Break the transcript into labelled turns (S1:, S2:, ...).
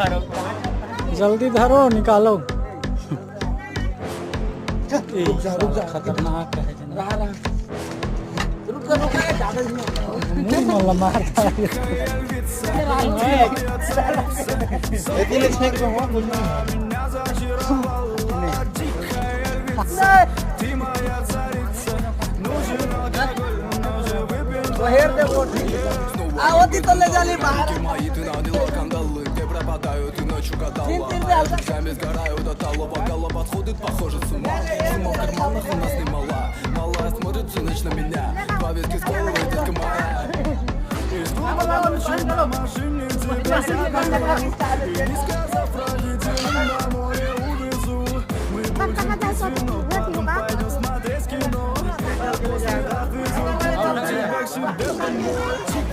S1: जल्दी धरो निकालो।
S2: रुक जा
S1: खतरनाक है
S2: रुक ज्यादा
S1: मुंह मारता है।
S2: होती तो ले जाली बाहर
S3: Сами сгорают от алого, голова сходит, похоже, с ума. Сумма в карманах у нас немала. Малая смотрит всю ночь на меня. По ветке сковывает детка моя. И жду ночью на машине тебя и не сказав родителям домой я увезу. Мы будем пить вино, потом пойдем смотреть кино. Я после отвезу тебя к себе домой.